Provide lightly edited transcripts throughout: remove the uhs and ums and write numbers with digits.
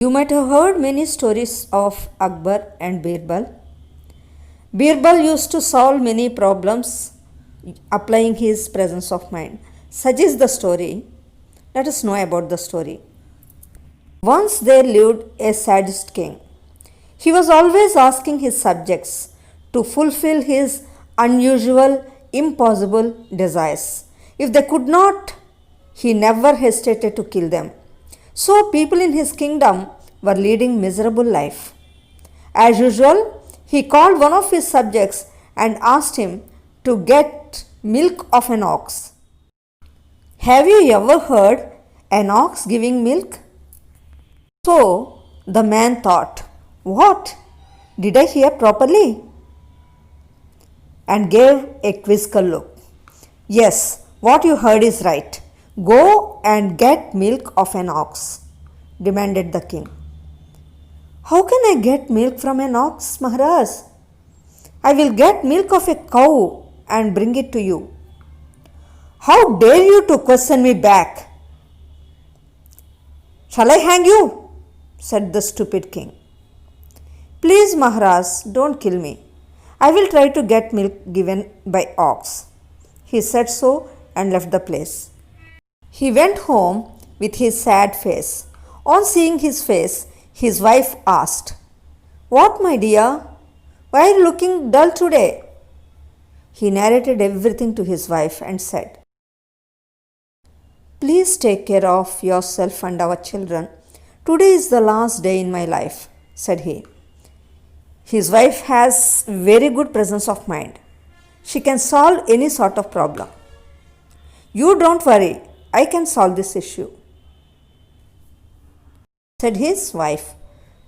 You might have heard many stories of Akbar and Birbal. Birbal used to solve many problems applying his presence of mind. Such is the story. Let us know about the story. Once there lived a sadist king. He was always asking his subjects to fulfill his unusual, impossible desires. If they could not, he never hesitated to kill them. So people in his kingdom were leading miserable life. As usual, he called one of his subjects and asked him to get milk of an ox. Have you ever heard an ox giving milk? So the man thought, what? Did I hear properly? And gave a quizzical look. Yes, what you heard is right. Go and get milk of an ox, demanded the king. How can I get milk from an ox, Maharaj? I will get milk of a cow and bring it to you. How dare you to question me back? Shall I hang you? Said the stupid king. Please, Maharaj, don't kill me. I will try to get milk given by ox. He said so and left the place. He went home with his sad face. On seeing his face, his wife asked, What, my dear? Why are you looking dull today? He narrated everything to his wife and said, Please take care of yourself and our children. Today is the last day in my life, said he. His wife has very good presence of mind. She can solve any sort of problem. You don't worry, I can solve this issue, said his wife.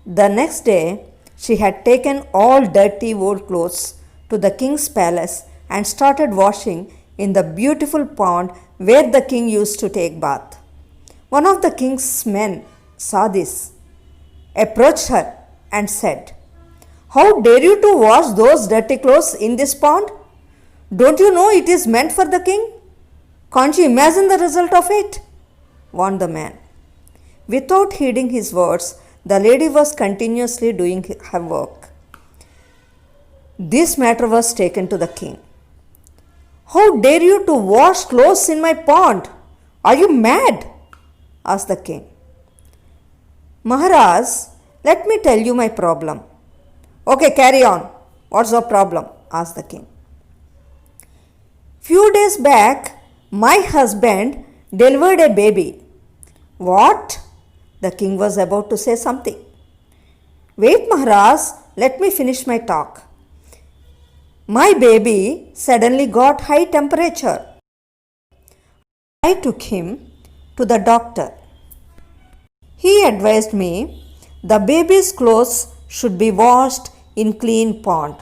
The next day, she had taken all dirty old clothes to the king's palace and started washing in the beautiful pond where the king used to take bath. One of the king's men saw this, approached her and said, How dare you to wash those dirty clothes in this pond? Don't you know it is meant for the king? Can't you imagine the result of it? Warned the man. Without heeding his words, the lady was continuously doing her work. This matter was taken to the king. How dare you to wash clothes in my pond? Are you mad? Asked the king. Maharaj, let me tell you my problem. Okay, carry on. What's the problem? Asked the king. Few days back, my husband delivered a baby. What? The king was about to say something. Wait, Maharaj, let me finish my talk. My baby suddenly got high temperature. I took him to the doctor. He advised me the baby's clothes should be washed in clean pond.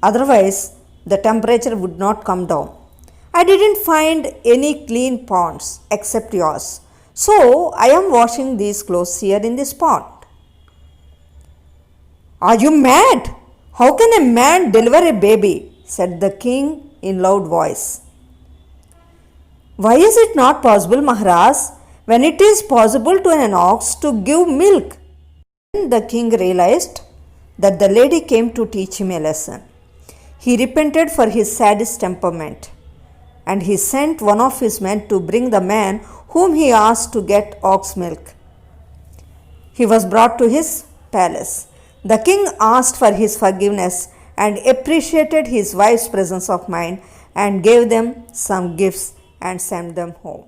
Otherwise, the temperature would not come down. I didn't find any clean ponds except yours. So, I am washing these clothes here in this pond. Are you mad? How can a man deliver a baby? Said the king in loud voice. Why is it not possible, Maharaj, when it is possible to an ox to give milk? Then the king realized that the lady came to teach him a lesson. He repented for his sadist temperament, and he sent one of his men to bring the man whom he asked to get ox milk. He was brought to his palace. The king asked for his forgiveness and appreciated his wife's presence of mind and gave them some gifts and sent them home.